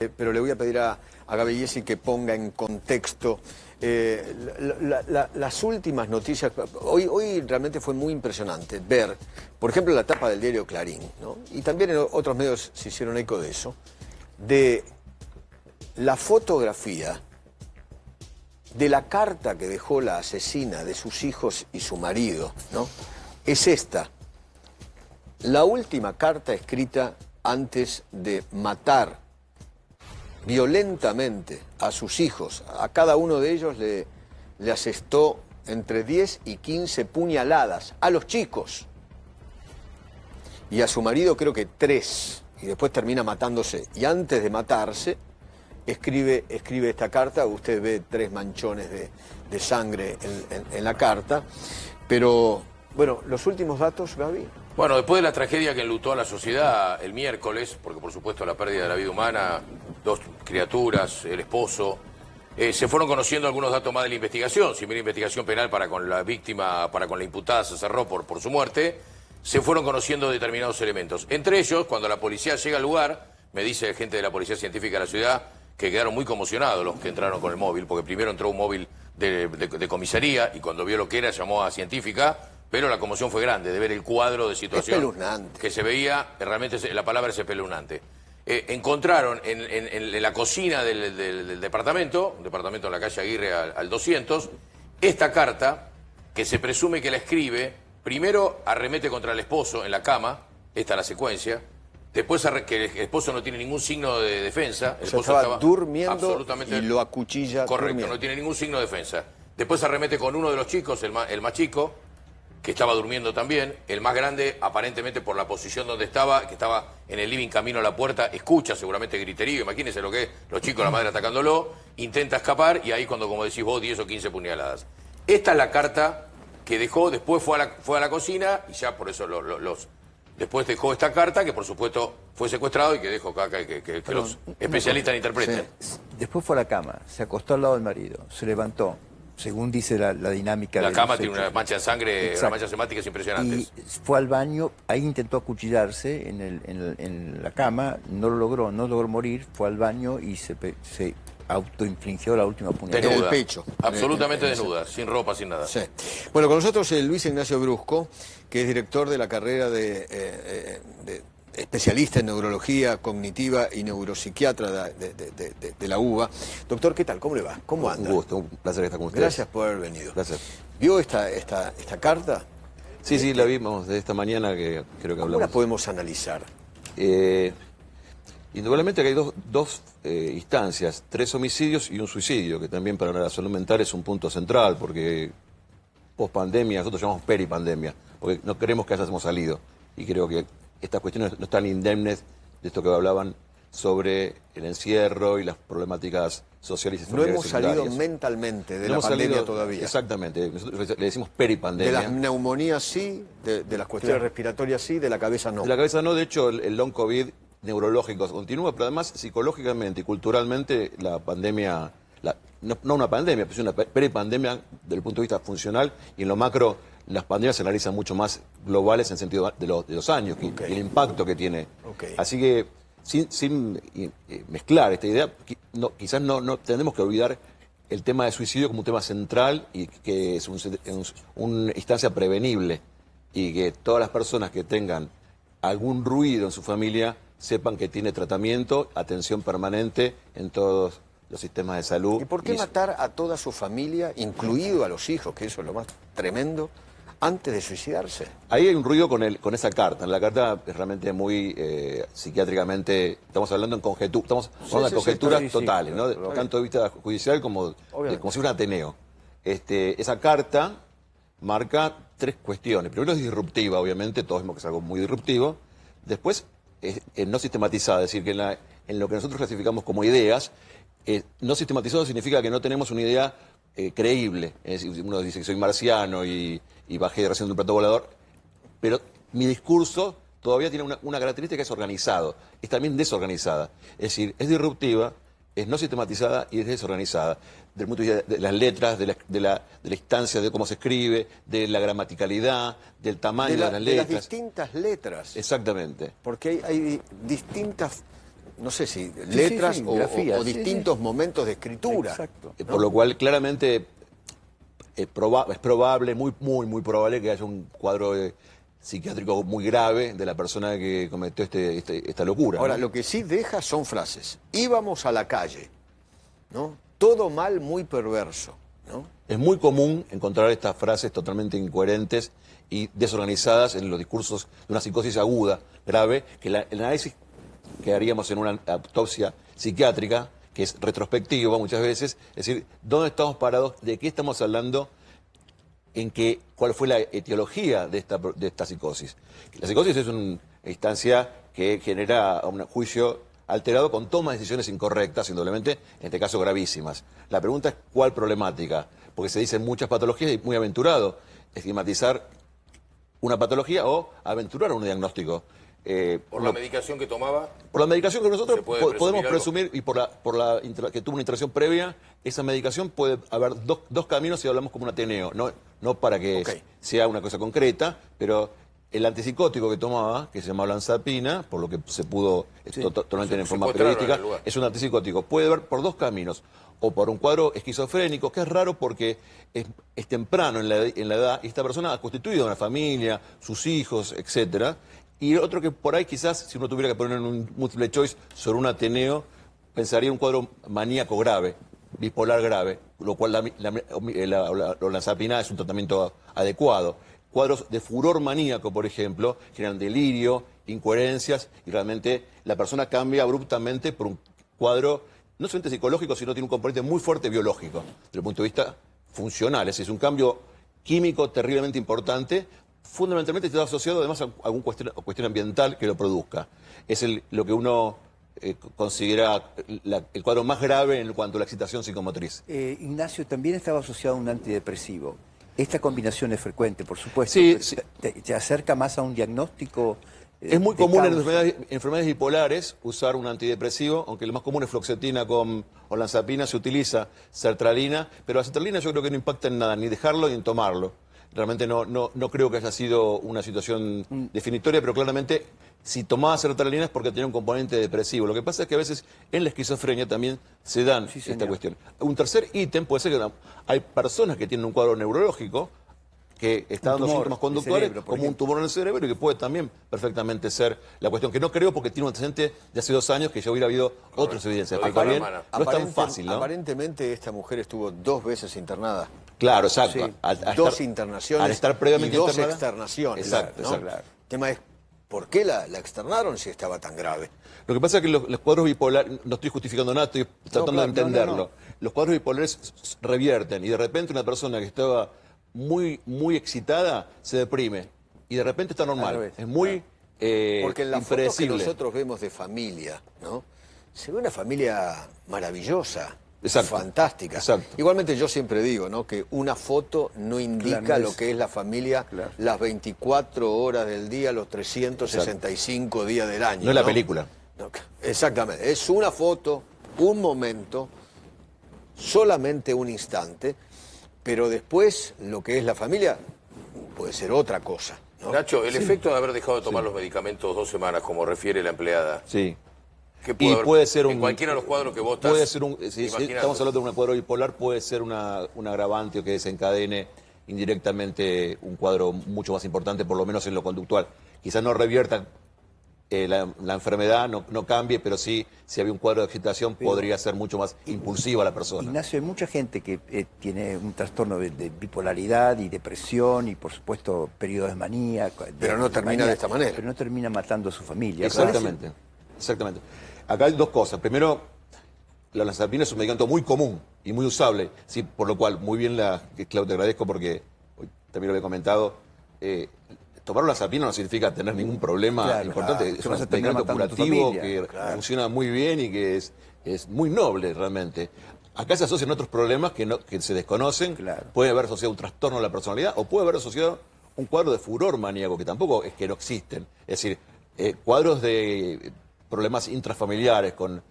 Pero le voy a pedir a Gabellesi que ponga en contexto las últimas noticias. Hoy realmente fue muy impresionante ver, por ejemplo, la tapa del diario Clarín, ¿no? Y también en otros medios se hicieron eco de eso, de la fotografía de la carta que dejó la asesina de sus hijos y su marido, ¿no? Es esta, la última carta escrita antes de matar violentamente a sus hijos. A cada uno de ellos le asestó entre 10 y 15 puñaladas, a los chicos. Y a su marido creo que 3, y después termina matándose. Y antes de matarse, escribe esta carta. Usted ve 3 manchones de sangre en la carta. Pero, bueno, los últimos datos, Gaby. Bueno, después de la tragedia que enlutó a la sociedad el miércoles, porque por supuesto la pérdida de la vida humana, 2 criaturas, el esposo, se fueron conociendo algunos datos más de la investigación. Si bien la investigación penal para con la víctima, para con la imputada se cerró por su muerte, se fueron conociendo determinados elementos. Entre ellos, cuando la policía llega al lugar, me dice gente de la Policía Científica de la ciudad que quedaron muy conmocionados los que entraron con el móvil, porque primero entró un móvil de comisaría y cuando vio lo que era llamó a Científica. Pero la conmoción fue grande de ver el cuadro de situación espeluznante que se veía, realmente la palabra es espeluznante. Encontraron en la cocina del departamento, un departamento en la calle Aguirre al 200, esta carta que se presume que la escribe, primero arremete contra el esposo en la cama, esta es la secuencia, después que el esposo no tiene ningún signo de defensa, el esposo estaba durmiendo absolutamente, y lo acuchilla. Correcto, durmiendo. no tiene ningún signo de defensa. Después arremete con uno de los chicos, el más chico, que estaba durmiendo también. El más grande, aparentemente por la posición donde estaba, que estaba en el living camino a la puerta, escucha seguramente griterío, imagínense lo que es, los chicos, la madre atacándolo, intenta escapar y ahí cuando, como decís vos, 10 o 15 puñaladas. Esta es la carta que dejó, después fue a la cocina y ya por eso después dejó esta carta que por supuesto fue secuestrado y que dejó acá que los especialistas interpreten. Sí. Después fue a la cama, se acostó al lado del marido, se levantó. Según dice la dinámica. La cama tiene una mancha de sangre, exacto, una mancha semática impresionante. Y fue al baño, ahí intentó acuchillarse en la cama, no lo logró morir, fue al baño y se autoinfligió la última puñalada. Desnuda, en el pecho. absolutamente desnuda, sin ropa, sin nada. Sí. Bueno, con nosotros Luis Ignacio Brusco, que es director de la carrera de especialista en neurología cognitiva y neuropsiquiatra de la UBA. Doctor, ¿qué tal? ¿Cómo le va? ¿Cómo anda? Un gusto, un placer estar con ustedes. Gracias por haber venido. Gracias. ¿Vio esta carta? Sí, la vimos de esta mañana que creo que hablamos. ¿Cómo la podemos analizar? Indudablemente que hay dos instancias, 3 homicidios y un suicidio, que también para la salud mental es un punto central, porque post-pandemia, nosotros llamamos peripandemia, porque no creemos que hayamos salido. Y creo que estas cuestiones no están indemnes de esto que hablaban sobre el encierro y las problemáticas sociales y familiares. No hemos salido mentalmente de la pandemia todavía. Exactamente, nosotros le decimos peripandemia. De las neumonías sí, de las cuestiones respiratorias sí, de la cabeza no. De la cabeza no, de hecho el long COVID neurológico continúa, pero además psicológicamente y culturalmente la pandemia, no una pandemia, pero es una peripandemia desde el punto de vista funcional, y en lo macro las pandemias se analizan mucho más globales en el sentido de los años, y el impacto que tiene. Así que sin mezclar esta idea, quizás no tenemos que olvidar el tema de suicidio como un tema central y que es una instancia prevenible, y que todas las personas que tengan algún ruido en su familia sepan que tiene tratamiento, atención permanente en todos los sistemas de salud. ¿Y por qué matar a toda su familia, incluido a los hijos, que eso es lo más tremendo, antes de suicidarse? Ahí hay un ruido con esa carta. La carta es realmente muy psiquiátricamente, estamos hablando en conjetura, estamos hablando de conjeturas totales, ¿no? Tanto de vista judicial como si fuera un Ateneo. Esa carta marca 3 cuestiones. Primero es disruptiva, obviamente, todos vemos que es algo muy disruptivo. Después es no sistematizada, es decir, que en lo que nosotros clasificamos como ideas, no sistematizado significa que no tenemos una idea creíble. Es decir, uno dice que soy marciano y bajé recién de un plato volador, pero mi discurso todavía tiene una característica que es organizado, es también desorganizada. Es decir, es disruptiva, es no sistematizada y es desorganizada. Desde el punto de vista de las letras, de la instancia de cómo se escribe, de la gramaticalidad, del tamaño de las letras. De las distintas letras. Exactamente. Porque hay distintas no sé si letras sí, o grafías, distintos momentos de escritura. Exacto. ¿no? Por lo cual, claramente, es probable, muy probable que haya un cuadro psiquiátrico muy grave de la persona que cometió esta locura. Ahora, ¿no? lo que sí deja son frases. Íbamos a la calle, ¿no? Todo mal, muy perverso, ¿no? Es muy común encontrar estas frases totalmente incoherentes y desorganizadas en los discursos de una psicosis aguda, grave, que el análisis que haríamos en una autopsia psiquiátrica, que es retrospectivo muchas veces, es decir, ¿dónde estamos parados? ¿De qué estamos hablando? ¿Cuál fue la etiología de esta psicosis? La psicosis es una instancia que genera un juicio alterado con toma de decisiones incorrectas, indudablemente, en este caso gravísimas. La pregunta es ¿cuál problemática? Porque se dicen muchas patologías y es muy aventurado estigmatizar una patología o aventurar un diagnóstico. ¿Por la medicación que tomaba? Por la medicación que nosotros ¿Se puede podemos presumir presumir y que tuvo una interacción previa, esa medicación puede haber dos caminos si hablamos como un ateneo, no para que sea una cosa concreta, pero el antipsicótico que tomaba, que se llama olanzapina, por lo que se pudo totalmente en forma periodística, es un antipsicótico. Puede haber por dos caminos, o por un cuadro esquizofrénico, que es raro porque es temprano en la edad, y esta persona ha constituido una familia, sus hijos, etcétera. Y otro que por ahí quizás, si uno tuviera que poner en un multiple choice sobre un ateneo, pensaría un cuadro maníaco grave, bipolar grave, lo cual la olanzapina es un tratamiento adecuado. Cuadros de furor maníaco, por ejemplo, generan delirio, incoherencias, y realmente la persona cambia abruptamente por un cuadro no solamente psicológico, sino tiene un componente muy fuerte biológico, desde el punto de vista funcional. Es decir, es un cambio químico terriblemente importante. Fundamentalmente está asociado además a alguna cuestión ambiental que lo produzca. Es lo que uno considera el cuadro más grave en cuanto a la excitación psicomotriz. Ignacio, también estaba asociado a un antidepresivo. Esta combinación es frecuente, por supuesto. Sí, sí. ¿Te acerca más a un diagnóstico? Es muy común en enfermedades bipolares usar un antidepresivo, aunque lo más común es fluoxetina con olanzapina, se utiliza sertralina, pero la sertralina yo creo que no impacta en nada, ni dejarlo ni en tomarlo. Realmente no creo que haya sido una situación definitoria, pero claramente si tomaba sertralina es porque tenía un componente depresivo. Lo que pasa es que a veces en la esquizofrenia también se dan esta cuestión. Un tercer ítem puede ser que hay personas que tienen un cuadro neurológico que está dando síntomas conductuales como un tumor en el cerebro y que puede también perfectamente ser la cuestión, que no creo porque tiene un antecedente de hace 2 años que ya hubiera habido otras evidencias. Pero también no es tan fácil, ¿no? Aparentemente esta mujer estuvo 2 veces internada. Claro, exacto. Sí. Dos internaciones al estar previamente y 2 internada, externaciones. Exacto, ¿no? exacto. El tema es, ¿por qué la externaron si estaba tan grave? Lo que pasa es que los cuadros bipolares, no estoy justificando nada, estoy tratando de entenderlo. Los cuadros bipolares revierten y de repente una persona que estaba muy excitada se deprime y de repente está normal. Es muy porque en las fotos que impredecible. nosotros vemos de familia, ¿no? Se ve una familia maravillosa. Exacto. Fantástica. Exacto. Igualmente yo siempre digo, ¿no?, que una foto no indica lo que es la familia las 24 horas del día, los 365 días del año. No es la película. No, exactamente. Es una foto, un momento, solamente un instante, pero después lo que es la familia puede ser otra cosa, ¿no? Nacho, el efecto de haber dejado de tomar los medicamentos 2 semanas, como refiere la empleada. Sí. ¿Qué Puede ser en cualquiera de los cuadros que vos estás puede ser si imaginando? estamos hablando de un cuadro bipolar, puede ser un agravante o que desencadene indirectamente un cuadro mucho más importante, por lo menos en lo conductual. Quizás no revierta la enfermedad, no cambie, pero sí, si había un cuadro de excitación, podría ser mucho más impulsiva la persona. Ignacio, hay mucha gente que tiene un trastorno de bipolaridad y depresión y, por supuesto, periodos de manía. Pero no termina de esta manera. Pero no termina matando a su familia. Exactamente, exactamente. Acá hay 2 cosas. Primero, la olanzapina es un medicamento muy común y muy usable, sí, por lo cual, muy bien, Claudia, te agradezco porque hoy también lo había comentado. Tomar olanzapina no significa tener ningún problema importante. Es un medicamento curativo que funciona muy bien y que es muy noble realmente. Acá se asocian otros problemas que se desconocen. Puede haber asociado un trastorno de la personalidad o puede haber asociado un cuadro de furor maníaco, que tampoco es que no existen. Es decir, cuadros de problemas intrafamiliares con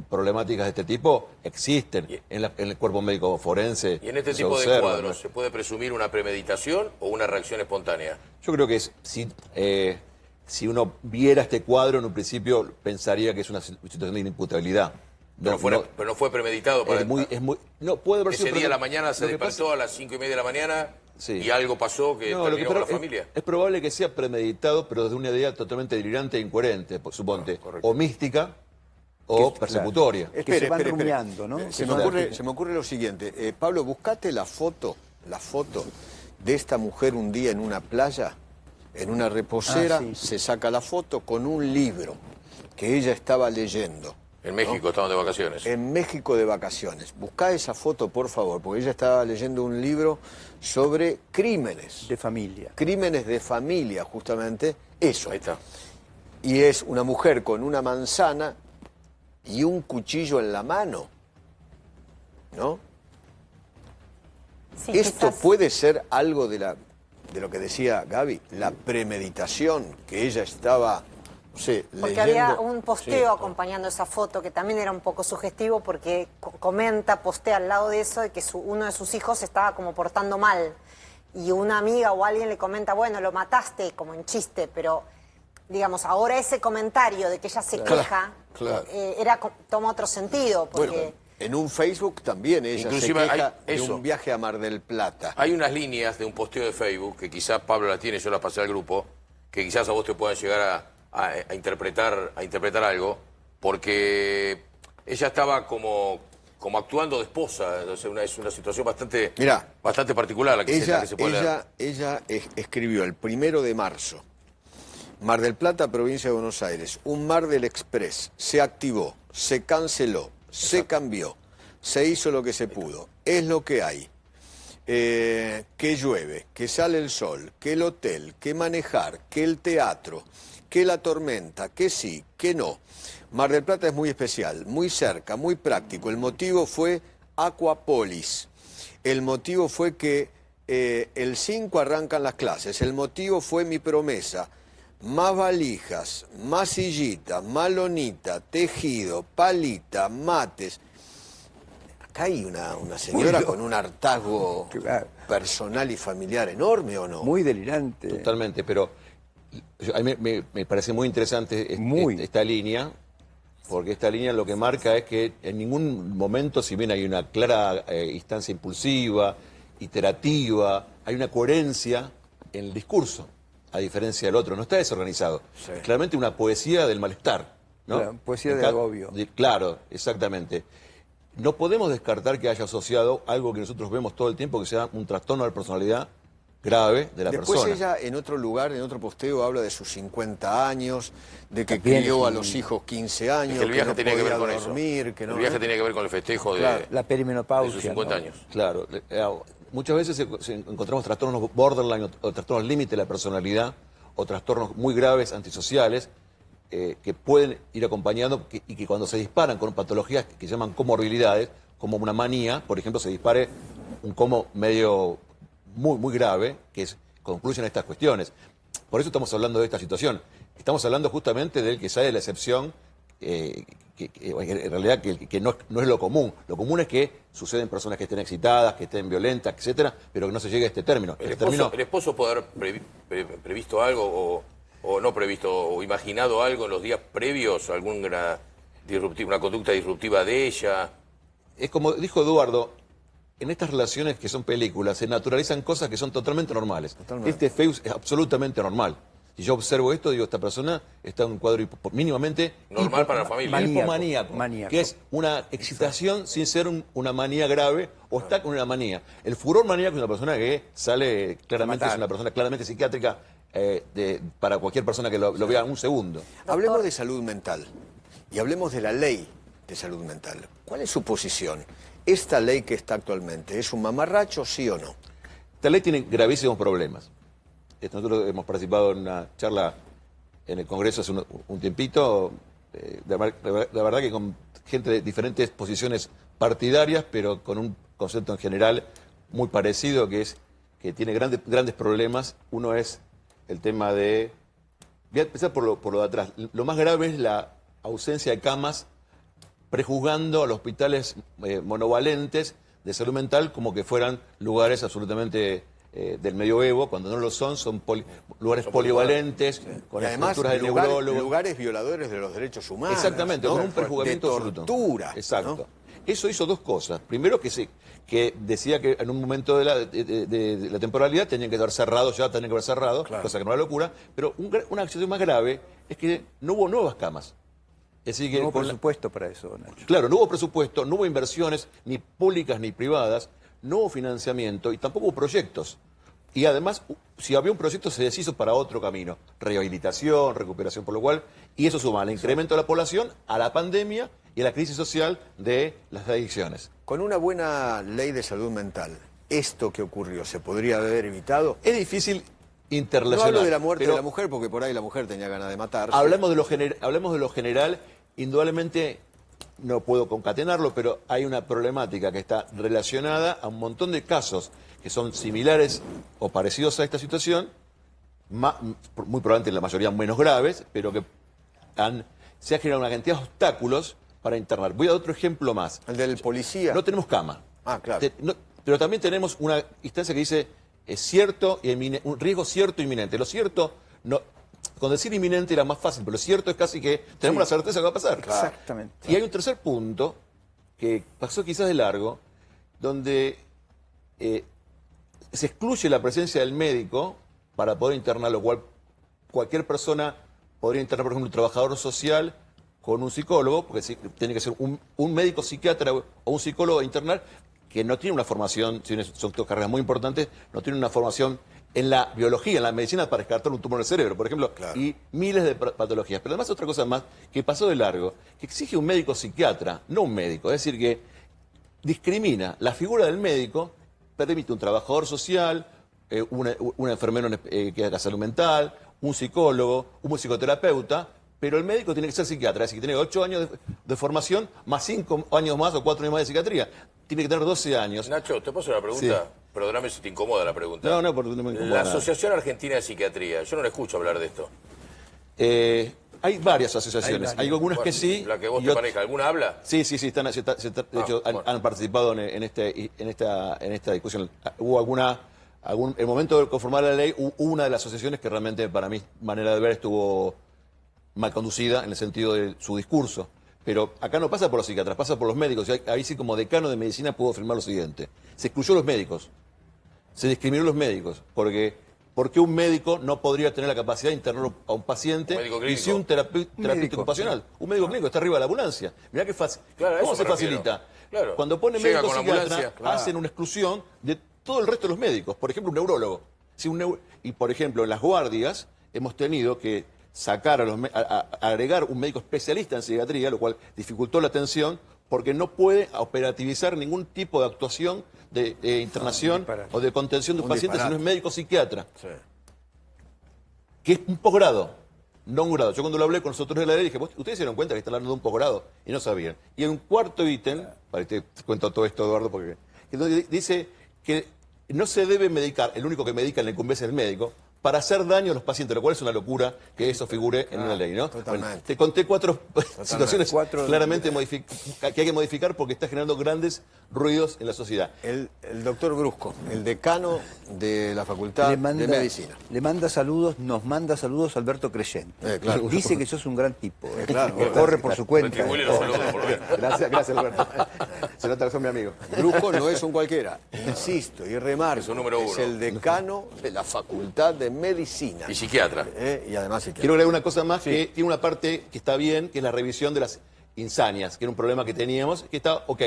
problemáticas de este tipo existen en el cuerpo médico forense. ¿Y en este tipo de cuadros se puede presumir una premeditación o una reacción espontánea? Yo creo que si si uno viera este cuadro, en un principio pensaría que es una situación de inimputabilidad. Pero no fue premeditado. No, puede haber sido ese día a la mañana se despertó a las 5:30 de la mañana y algo pasó que terminó con la familia. Es probable que sea premeditado, pero desde una idea totalmente delirante e incoherente, suponte. O mística o persecutoria. Que se van rumiando, ¿no? Se me ocurre lo siguiente. Pablo, buscate la foto de esta mujer un día en una playa, en una reposera, se saca la foto con un libro que ella estaba leyendo. En México, estaban de vacaciones. En México de vacaciones. Buscá esa foto, por favor, porque ella estaba leyendo un libro sobre crímenes. De familia. Crímenes de familia, justamente. Eso. Ahí está. Y es una mujer con una manzana y un cuchillo en la mano. ¿No? Sí, Esto quizás... puede ser algo de lo que decía Gaby, la premeditación, que ella estaba... Sí, porque leyendo. había un posteo acompañando esa foto que también era un poco sugestivo porque postea al lado de eso de que uno de sus hijos se estaba como portando mal y una amiga o alguien le comenta, bueno, lo mataste, como en chiste, pero digamos, ahora ese comentario de que ella se queja toma otro sentido. Porque... Bueno, en un Facebook también ella inclusive se queja de un viaje a Mar del Plata. Hay unas líneas de un posteo de Facebook que quizás Pablo las tiene, yo las pasé al grupo, que quizás a vos te puedan llegar a interpretar algo, porque ella estaba como actuando de esposa. Entonces es una situación bastante particular la que se puede leer. Ella escribió el 1 de marzo, Mar del Plata, provincia de Buenos Aires, un Mar del Express, se activó, se canceló, se cambió, se hizo lo que se pudo, es lo que hay. Que llueve, que sale el sol, que el hotel, que manejar, que el teatro, que la tormenta, que sí, que no. Mar del Plata es muy especial, muy cerca, muy práctico. El motivo fue Aquapolis. El motivo fue que el 5 arrancan las clases. El motivo fue mi promesa. Más valijas, más sillita, más lonita, tejido, palita, mates. Acá hay una señora con un hartazgo personal y familiar enorme, ¿o no? Muy delirante. Totalmente, pero a mí me parece muy interesante esta línea, porque esta línea lo que marca es que en ningún momento, si bien hay una clara instancia impulsiva, iterativa, hay una coherencia en el discurso, a diferencia del otro. No está desorganizado. Sí. Es claramente una poesía del malestar, ¿no? Claro, poesía de agobio. Claro, exactamente. No podemos descartar que haya asociado algo que nosotros vemos todo el tiempo, que sea un trastorno de la personalidad grave de la persona. Después ella en otro lugar, en otro posteo, habla de sus 50 años, de que crió a los hijos 15 años, que el viaje no tenía que ver con dormir, eso. Que no, el viaje tenía que ver con el festejo de la perimenopausia, de sus 50 años. Claro. Muchas veces encontramos trastornos borderline o trastornos límite de la personalidad o trastornos muy graves antisociales que pueden ir acompañando y que cuando se disparan con patologías que llaman comorbilidades, como una manía, por ejemplo, se dispare un como medio muy grave, que concluyen estas cuestiones. Por eso estamos hablando de esta situación. Estamos hablando justamente del que sale de la excepción, que en realidad que no es lo común. Lo común es que suceden personas que estén excitadas, que estén violentas, etcétera, pero que no se llegue a este término. ¿El esposo puede haber previsto algo o no previsto, o imaginado algo en los días previos, una conducta disruptiva de ella? Es como dijo Eduardo, en estas relaciones que son películas se naturalizan cosas que son totalmente normales. Este Facebook es absolutamente normal. Si yo observo esto, digo, esta persona está en un cuadro mínimamente... normal para la familia. Hipomaníaco, que es una excitación sin ser una manía grave o está con una manía. El furor maníaco es una persona que sale claramente, es una persona claramente psiquiátrica para cualquier persona que lo vea un segundo. Hablemos de salud mental y hablemos de la ley de salud mental. ¿Cuál es su posición? ¿Esta ley que está actualmente es un mamarracho, sí o no? Esta ley tiene gravísimos problemas. Nosotros hemos participado en una charla en el Congreso hace un tiempito, la verdad que con gente de diferentes posiciones partidarias, pero con un concepto en general muy parecido, que tiene grandes problemas. Uno es el tema de... Voy a empezar por lo de atrás. Lo más grave es la ausencia de camas, prejuzgando a los hospitales monovalentes de salud mental como que fueran lugares absolutamente del medioevo, cuando no lo son lugares polivalentes, con Y además, estructuras de neurólogos. lugares violadores de los derechos humanos. Exactamente, ¿no? con un perjudicamiento de absoluto. tortura. Exacto. ¿no? Eso hizo dos cosas. Primero que decía que en un momento de la temporalidad tenían que haber cerrado, cosa que no era locura, pero una acción más grave es que no hubo nuevas camas. Es decir, que No hubo presupuesto para eso, Nacho. Claro, no hubo presupuesto, no hubo inversiones, ni públicas ni privadas, no hubo financiamiento y tampoco hubo proyectos. Y además, si había un proyecto, se deshizo para otro camino. Rehabilitación, recuperación, por lo cual, y eso suma al incremento de la población, a la pandemia y a la crisis social de las adicciones. Con una buena ley de salud mental, ¿esto que ocurrió se podría haber evitado? Es difícil No interrelacionar. hablo de la muerte pero de la mujer, porque por ahí la mujer tenía ganas de matarse. hablemos de lo general, indudablemente no puedo concatenarlo, pero hay una problemática que está relacionada a un montón de casos que son similares o parecidos a esta situación, muy probablemente en la mayoría menos graves, pero que se ha generado una cantidad de obstáculos para internar. Voy a dar otro ejemplo más. El del policía. No tenemos cama. Ah, claro. Pero también tenemos una instancia que dice cierto y un riesgo cierto e inminente. Lo cierto, no, con decir inminente era más fácil, pero lo cierto es casi que tenemos la certeza que va a pasar. Exactamente. Y hay un tercer punto que pasó quizás de largo, donde se excluye la presencia del médico para poder internar, lo cual cualquier persona podría internar, por ejemplo, un trabajador social con un psicólogo, porque tiene que ser un médico psiquiatra o un psicólogo a internar que no tiene una formación, son dos carreras muy importantes, no tiene una formación en la biología, en la medicina para descartar un tumor en el cerebro, por ejemplo, y miles de patologías. Pero además otra cosa más que pasó de largo, que exige un médico psiquiatra, no un médico, es decir, que discrimina la figura del médico, permite un trabajador social, un enfermero que haga salud mental, un psicólogo, un psicoterapeuta, pero el médico tiene que ser psiquiatra, es decir, que tiene 8 años de formación, más 5 años más o 4 años más de psiquiatría. Tiene que tener 12 años. Nacho, ¿te paso una pregunta? Sí. Perdóname si te incomoda la pregunta. No, porque no me incomoda La nada. Asociación Argentina de Psiquiatría, yo no la escucho hablar de esto. Hay varias asociaciones, hay algunas que sí. La que vos y te manejas, ¿alguna habla? Sí, están, de hecho, bueno. han participado en esta discusión. Hubo en el momento de conformar la ley, hubo una de las asociaciones que realmente, para mi manera de ver, estuvo mal conducida en el sentido de su discurso. Pero acá no pasa por los psiquiatras, pasa por los médicos. Y ahí sí, como decano de medicina, puedo afirmar lo siguiente. Se excluyó a los médicos, se discriminó a los médicos, porque un médico no podría tener la capacidad de internar a un paciente y si un terapeuta ocupacional. Un médico clínico está arriba de la ambulancia. Mirá qué fácil. Claro, ¿Cómo eso se me refiero. facilita? Claro. Cuando pone Llega médico con la psiquiatra, ambulancia, claro. hacen una exclusión de todo el resto de los médicos. Por ejemplo, un neurólogo. Si y, por ejemplo, en las guardias hemos tenido que sacar a agregar un médico especialista en psiquiatría, lo cual dificultó la atención, porque no puede operativizar ningún tipo de actuación de internación o de contención de un paciente si no es médico psiquiatra. Sí. Que es un posgrado, no un grado. Yo cuando lo hablé con nosotros de la ley dije, ¿ustedes se dieron cuenta que están hablando de un posgrado? Y no sabían. Y en un cuarto ítem, para que te cuento todo esto, Eduardo, porque dice que no se debe medicar, el único que medica en la incumbencia es el médico, para hacer daño a los pacientes, lo cual es una locura que eso figure en una ley, ¿no? Totalmente. Bueno, te conté 4 situaciones claramente que hay que modificar porque está generando grandes ruidos en la sociedad. El doctor Brusco, el decano de la Facultad de Medicina. Le manda saludos, nos manda saludos Alberto Creyente. Claro. Dice que sos un gran tipo. Claro. Que corre por su cuenta. Retribuirle los saludos, por lo menos. Gracias, Alberto. Se nota que son mi amigo. Brusco no es un cualquiera, insisto y remarco, Es un número uno. es el decano de la Facultad de Medicina. Y psiquiatra. Y además psiquiatra. Quiero agregar una cosa más que tiene una parte que está bien, que es la revisión de las insanias, que era un problema que teníamos, que está ok.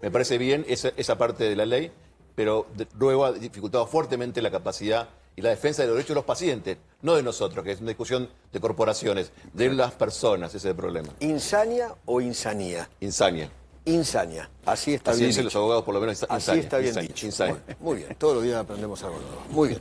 Me parece bien esa parte de la ley, pero luego ha dificultado fuertemente la capacidad y la defensa de los derechos de los pacientes, no de nosotros, que es una discusión de corporaciones, de las personas, ese es el problema. ¿Insania o insanía? Insania. Insania. Así está Así bien dicen dicho. los abogados, por lo menos. Así está bien dicho. Insania. Bueno, muy bien, todos los días aprendemos algo nuevo. Muy bien.